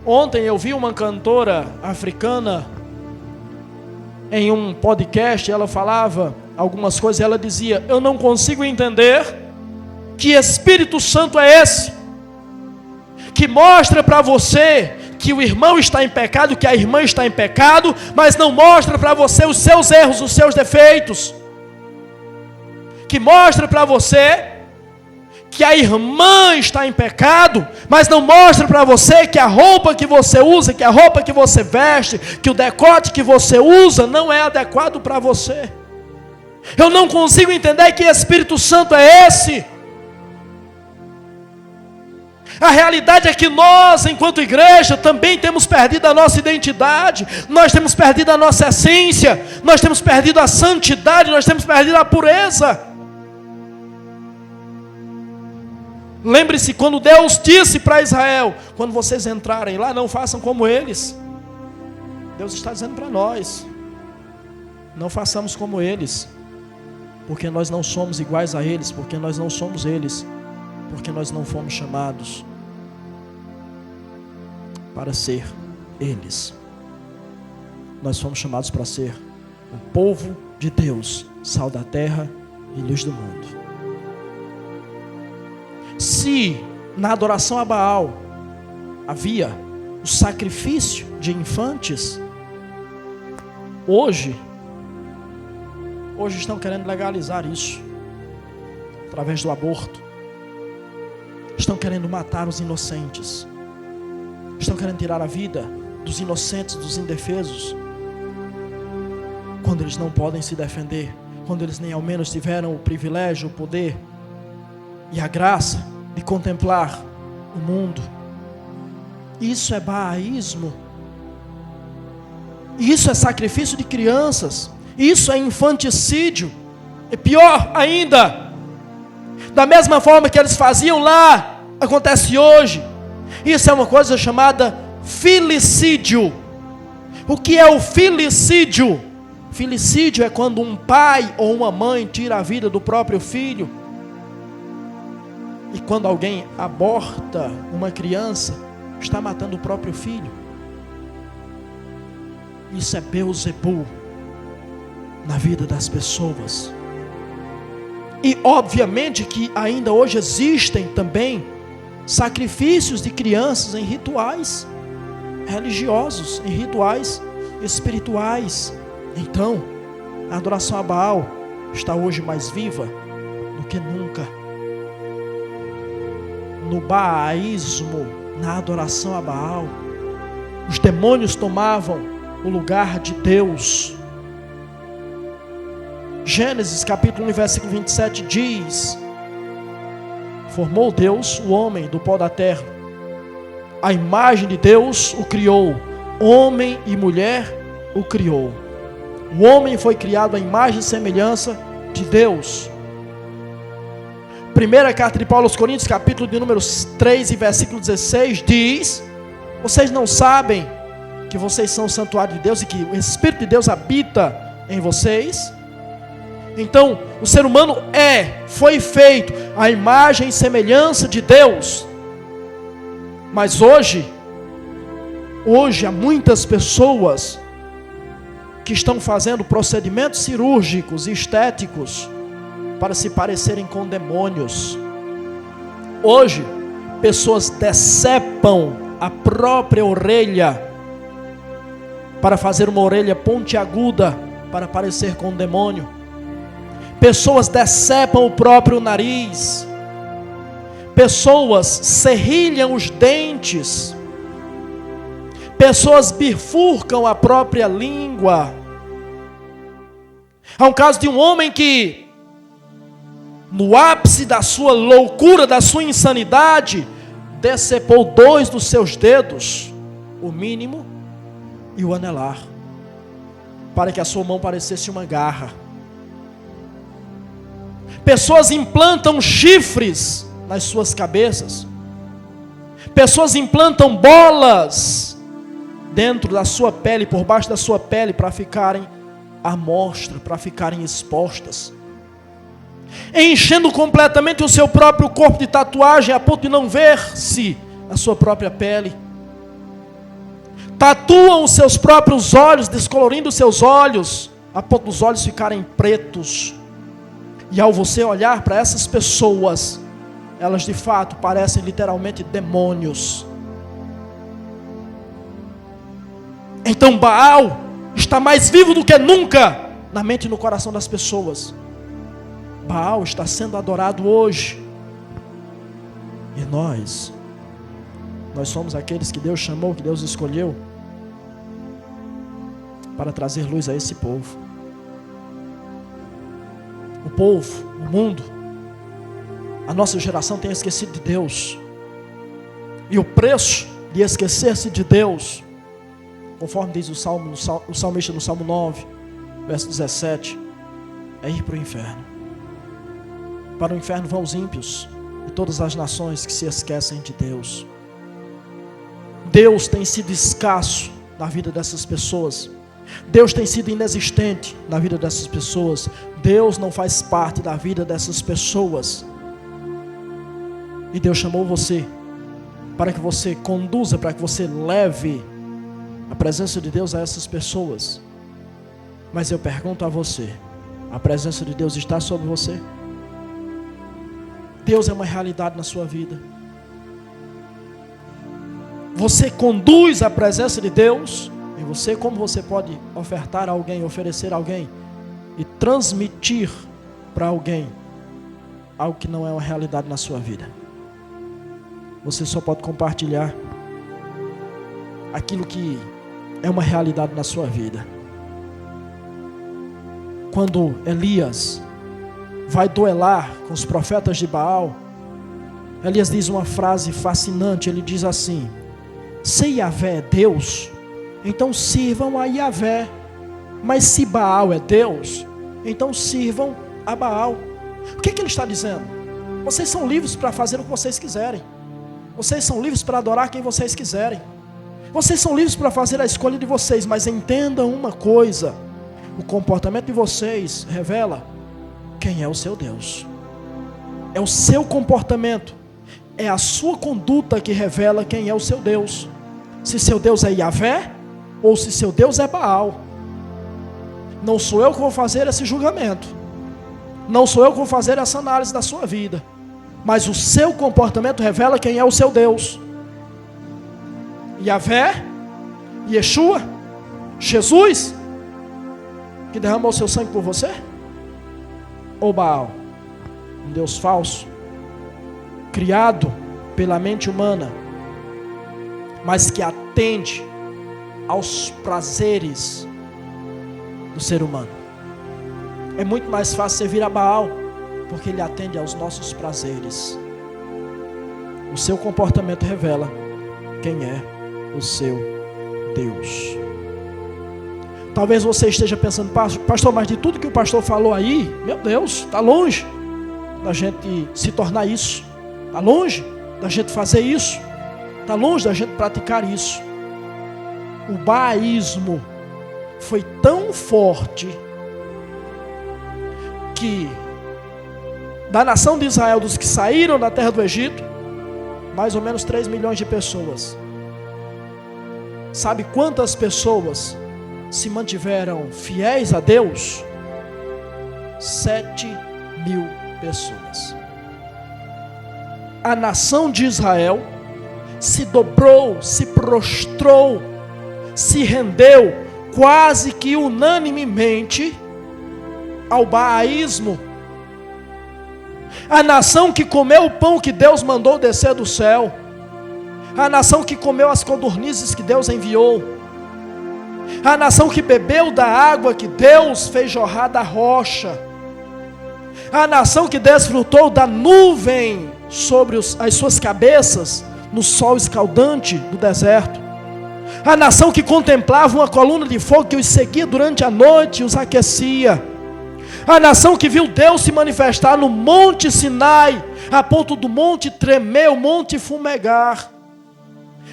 Ontem eu vi uma cantora africana em um podcast, ela falava algumas coisas, ela dizia: eu não consigo entender que Espírito Santo é esse que mostra para você que o irmão está em pecado, que a irmã está em pecado, mas não mostra para você os seus erros, os seus defeitos. Que mostra para você que a irmã está em pecado, mas não mostra para você que a roupa que você usa, que a roupa que você veste, que o decote que você usa não é adequado para você. Eu não consigo entender que Espírito Santo é esse. A realidade é que nós, enquanto igreja, também temos perdido a nossa identidade, nós temos perdido a nossa essência, nós temos perdido a santidade, nós temos perdido a pureza. Lembre-se quando Deus disse para Israel: quando vocês entrarem lá, não façam como eles. Deus está dizendo para nós: não façamos como eles, porque nós não somos iguais a eles, porque nós não somos eles, porque nós não fomos chamados para ser eles. Nós fomos chamados para ser o povo de Deus, sal da terra e luz do mundo. Se na adoração a Baal havia o sacrifício de infantes, hoje estão querendo legalizar isso através do aborto. Estão querendo matar os inocentes. Estão querendo tirar a vida dos inocentes, dos indefesos, quando eles não podem se defender, quando eles nem ao menos tiveram o privilégio, o poder e a graça de contemplar o mundo. Isso é baísmo. Isso é sacrifício de crianças. Isso é infanticídio. E pior ainda, Da mesma forma que eles faziam lá, acontece hoje. Isso é uma coisa chamada filicídio. O que é o filicídio? Filicídio é quando um pai ou uma mãe tira a vida do próprio filho. E quando alguém aborta uma criança, está matando o próprio filho. Isso é Beelzebul na vida das pessoas. E obviamente que ainda hoje existem também sacrifícios de crianças em rituais religiosos, em rituais espirituais. Então, a adoração a Baal está hoje mais viva do que nunca. No baísmo, na adoração a Baal, os demônios tomavam o lugar de Deus. Gênesis capítulo 1, versículo 27 diz: formou Deus o homem do pó da terra, a imagem de Deus o criou, homem e mulher o criou. O homem foi criado à imagem e semelhança de Deus. Primeira carta de Paulo aos Coríntios, capítulo de número 3 e versículo 16 diz: vocês não sabem que vocês são o santuário de Deus e que o Espírito de Deus habita em vocês? Então, o ser humano foi feito à imagem e semelhança de Deus. Mas hoje há muitas pessoas que estão fazendo procedimentos cirúrgicos e estéticos para se parecerem com demônios. Hoje, pessoas decepam a própria orelha para fazer uma orelha pontiaguda para parecer com um demônio. Pessoas decepam o próprio nariz. Pessoas serrilham os dentes. Pessoas bifurcam a própria língua. Há um caso de um homem que, no ápice da sua loucura, da sua insanidade, decepou 2 dos seus dedos, o mínimo e o anelar, para que a sua mão parecesse uma garra. Pessoas implantam chifres nas suas cabeças. Pessoas implantam bolas dentro da sua pele, por baixo da sua pele, para ficarem à mostra, para ficarem expostas. Enchendo completamente o seu próprio corpo de tatuagem, a ponto de não ver-se a sua própria pele. Tatuam os seus próprios olhos, descolorindo os seus olhos, a ponto dos olhos ficarem pretos. E ao você olhar para essas pessoas, elas de fato parecem literalmente demônios. Então Baal está mais vivo do que nunca na mente e no coração das pessoas. Baal está sendo adorado hoje. E nós somos aqueles que Deus chamou, que Deus escolheu para trazer luz a esse povo. O povo, o mundo, a nossa geração tem esquecido de Deus. E o preço de esquecer-se de Deus, conforme diz o salmista no Salmo 9, verso 17, é ir para o inferno. Para o inferno vão os ímpios e todas as nações que se esquecem de Deus. Deus tem sido escasso na vida dessas pessoas. Deus tem sido inexistente na vida dessas pessoas. Deus não faz parte da vida dessas pessoas. E Deus chamou você para que você conduza, para que você leve a presença de Deus a essas pessoas. Mas eu pergunto a você: a presença de Deus está sobre você? Deus é uma realidade na sua vida? Você conduz a presença de Deus em você? Como você pode ofertar a alguém, oferecer a alguém e transmitir para alguém algo que não é uma realidade na sua vida? Você só pode compartilhar aquilo que é uma realidade na sua vida. Quando Elias vai duelar com os profetas de Baal, Elias diz uma frase fascinante. Ele diz assim: se Yahvé é Deus, então sirvam a Yahvé. Mas se Baal é Deus, então sirvam a Baal. O que ele está dizendo? Vocês são livres para fazer o que vocês quiserem. Vocês são livres para adorar quem vocês quiserem. Vocês são livres para fazer a escolha de vocês. Mas entendam uma coisa: o comportamento de vocês revela quem é o seu Deus. É o seu comportamento, é a sua conduta que revela quem é o seu Deus. Se seu Deus é Yahvé ou se seu Deus é Baal. Não sou eu que vou fazer esse julgamento. Não sou eu que vou fazer essa análise da sua vida. Mas o seu comportamento revela quem é o seu Deus. Yahvé, Yeshua, Jesus, que derramou seu sangue por você? Ou Baal, um Deus falso, criado pela mente humana, mas que atende aos prazeres do ser humano? É muito mais fácil servir a Baal, porque ele atende aos nossos prazeres. O seu comportamento revela quem é o seu Deus. Talvez você esteja pensando: pastor, mas de tudo que o pastor falou aí, meu Deus, está longe da gente se tornar isso, está longe da gente fazer isso, está longe da gente praticar isso. O baísmo foi tão forte que da nação de Israel, dos que saíram da terra do Egito, mais ou menos 3 milhões de pessoas. Sabe quantas pessoas se mantiveram fiéis a Deus? 7.000 pessoas. A nação de Israel se dobrou, se prostrou, se rendeu quase que unanimemente ao baísmo. A nação que comeu o pão que Deus mandou descer do céu, a nação que comeu as codornizes que Deus enviou, a nação que bebeu da água que Deus fez jorrar da rocha, a nação que desfrutou da nuvem sobre as suas cabeças no sol escaldante do deserto, a nação que contemplava uma coluna de fogo que os seguia durante a noite e os aquecia, a nação que viu Deus se manifestar no monte Sinai, a ponto do monte tremer, o monte fumegar.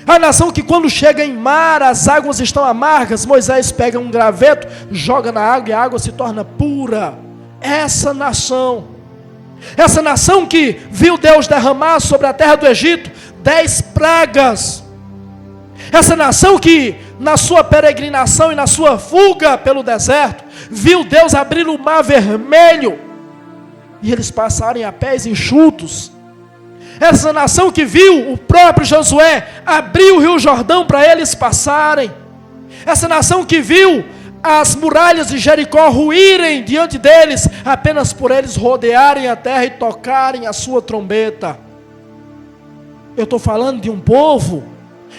A nação que quando chega em mar, as águas estão amargas, Moisés pega um graveto, joga na água e a água se torna pura. Essa nação que viu Deus derramar sobre a terra do Egito 10 pragas. Essa nação que na sua peregrinação e na sua fuga pelo deserto, viu Deus abrir o mar vermelho e eles passarem a pés enxutos. Essa nação que viu o próprio Josué abrir o rio Jordão para eles passarem. Essa nação que viu as muralhas de Jericó ruírem diante deles, apenas por eles rodearem a terra e tocarem a sua trombeta. Eu estou falando de um povo,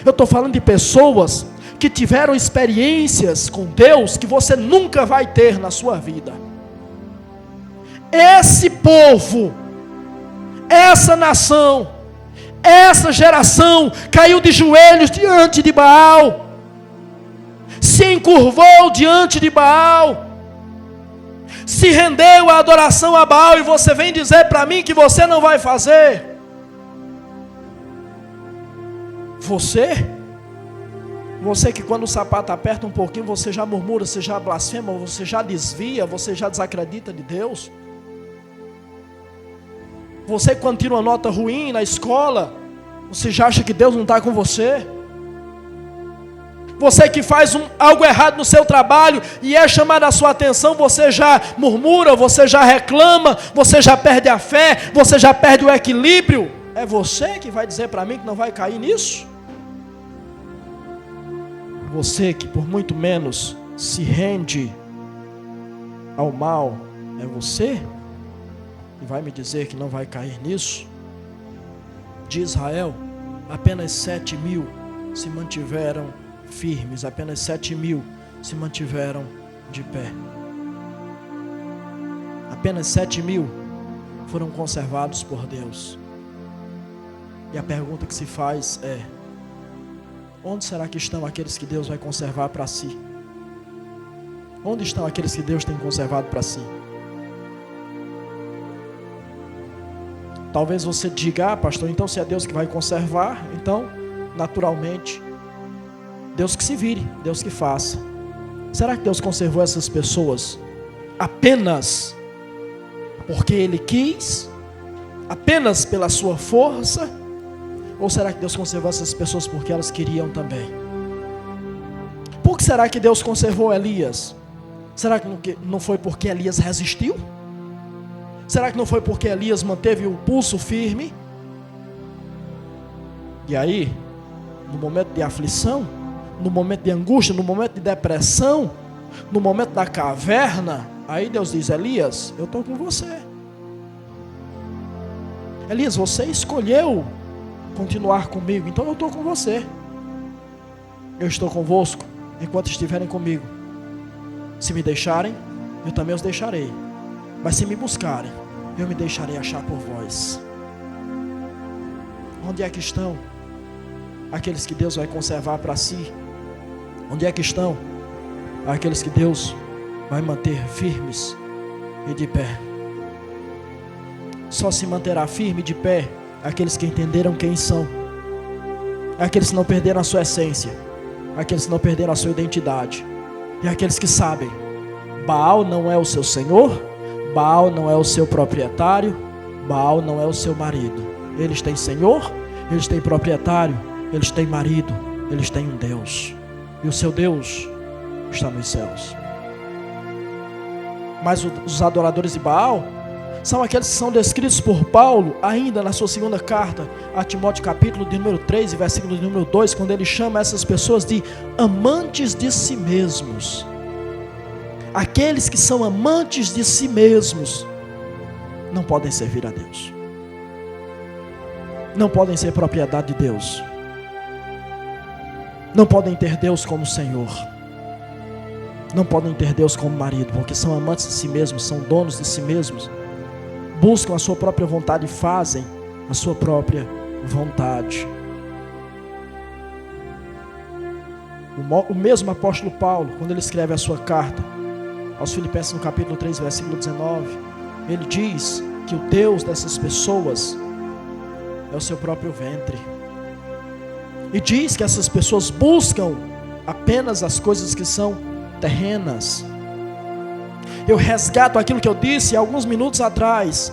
eu estou falando de pessoas que tiveram experiências com Deus que você nunca vai ter na sua vida. Esse povo, essa nação, essa geração caiu de joelhos diante de Baal, se encurvou diante de Baal, se rendeu à adoração a Baal, e você vem dizer para mim que você não vai fazer? Você que quando o sapato aperta um pouquinho, você já murmura, você já blasfema, você já desvia, você já desacredita de Deus. Você que quando tira uma nota ruim na escola, você já acha que Deus não está com você. Você que faz algo errado no seu trabalho e é chamado a sua atenção, você já murmura, você já reclama, você já perde a fé, você já perde o equilíbrio. É você que vai dizer para mim que não vai cair nisso? Você que por muito menos se rende ao mal, é você que vai me dizer que não vai cair nisso? De Israel, apenas 7.000 se mantiveram firmes, apenas 7.000 se mantiveram de pé. Apenas 7.000 foram conservados por Deus. E a pergunta que se faz é: onde será que estão aqueles que Deus vai conservar para si? Onde estão aqueles que Deus tem conservado para si? Talvez você diga: pastor, então se é Deus que vai conservar, então, naturalmente, Deus que se vire, Deus que faça. Será que Deus conservou essas pessoas apenas porque Ele quis? Apenas pela sua força? Ou será que Deus conservou essas pessoas porque elas queriam também? Por que será que Deus conservou Elias? Será que não foi porque Elias resistiu? Será que não foi porque Elias manteve o pulso firme? E aí, no momento de aflição, no momento de angústia, no momento de depressão, no momento da caverna, aí Deus diz: Elias, eu estou com você. Elias, você escolheu continuar comigo, então eu estou com você. Eu estou convosco enquanto estiverem comigo. Se me deixarem, eu também os deixarei. Mas se me buscarem, eu me deixarei achar por vós. Onde é que estão aqueles que Deus vai conservar para si? Onde é que estão aqueles que Deus vai manter firmes e de pé? Só se manterá firme e de pé aqueles que entenderam quem são, aqueles que não perderam a sua essência, aqueles que não perderam a sua identidade, e aqueles que sabem: Baal não é o seu senhor, Baal não é o seu proprietário, Baal não é o seu marido. Eles têm senhor, eles têm proprietário, eles têm marido, eles têm um Deus, e o seu Deus está nos céus. Mas os adoradores de Baal são aqueles que são descritos por Paulo ainda na sua segunda carta a Timóteo, capítulo de número 3 e versículo de número 2, quando ele chama essas pessoas de amantes de si mesmos. Aqueles que são amantes de si mesmos não podem servir a Deus, não podem ser propriedade de Deus, não podem ter Deus como Senhor, não podem ter Deus como marido, porque são amantes de si mesmos, são donos de si mesmos, buscam a sua própria vontade e fazem a sua própria vontade. O mesmo apóstolo Paulo, quando ele escreve a sua carta aos Filipenses no capítulo 3, versículo 19, ele diz que o Deus dessas pessoas é o seu próprio ventre. E diz que essas pessoas buscam apenas as coisas que são terrenas. Eu resgato aquilo que eu disse alguns minutos atrás.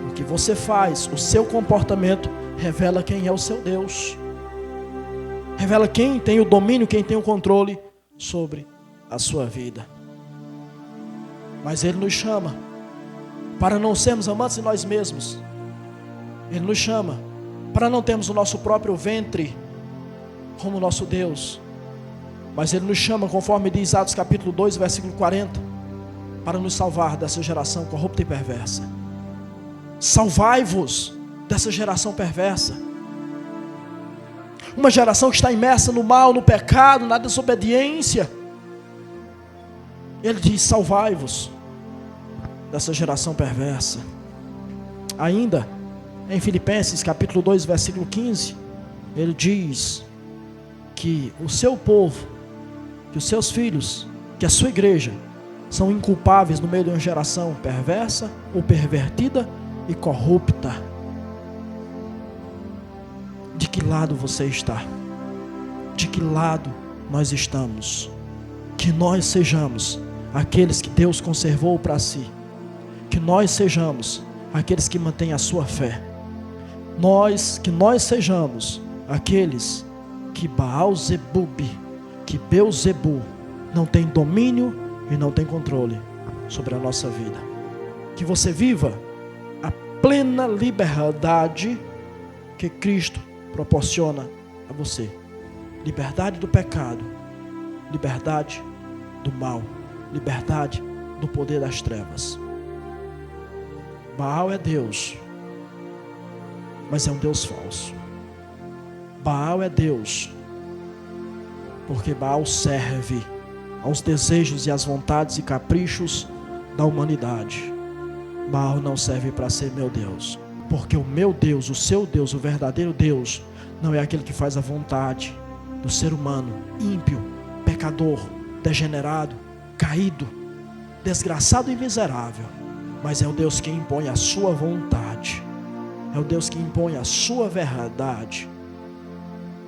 O que você faz, o seu comportamento revela quem é o seu Deus, revela quem tem o domínio, quem tem o controle sobre a sua vida. Mas Ele nos chama para não sermos amantes de nós mesmos. Ele nos chama para não termos o nosso próprio ventre como nosso Deus. Mas Ele nos chama, conforme diz Atos capítulo 2, versículo 40, para nos salvar dessa geração corrupta e perversa. Salvai-vos dessa geração perversa. Uma geração que está imersa no mal, no pecado, na desobediência. Ele diz: salvai-vos dessa geração perversa. Ainda em Filipenses capítulo 2, versículo 15, ele diz que o seu povo, que os seus filhos, que a sua igreja são inculpáveis no meio de uma geração perversa ou pervertida e corrupta. De que lado você está? De que lado nós estamos? Que nós sejamos aqueles que Deus conservou para si, que nós sejamos aqueles que mantêm a sua fé, que nós sejamos aqueles que Baal-zebub, que Beuzebu não tem domínio e não tem controle sobre a nossa vida. Que você viva a plena liberdade que Cristo proporciona a você. Liberdade do pecado, liberdade do mal, liberdade do poder das trevas. Baal é Deus, mas é um Deus falso. Baal é Deus, porque Baal serve aos desejos e às vontades e caprichos da humanidade. Baal não serve para ser meu Deus, porque o meu Deus, o seu Deus, o verdadeiro Deus, não é aquele que faz a vontade do ser humano ímpio, pecador, degenerado, caído, desgraçado e miserável, mas é o Deus que impõe a sua vontade. É o Deus que impõe a sua verdade.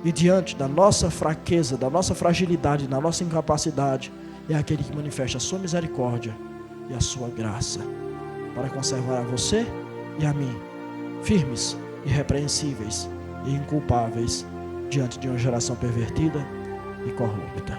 E diante da nossa fraqueza, da nossa fragilidade, da nossa incapacidade, é aquele que manifesta a sua misericórdia e a sua graça para conservar a você e a mim firmes, irrepreensíveis e inculpáveis diante de uma geração pervertida e corrupta.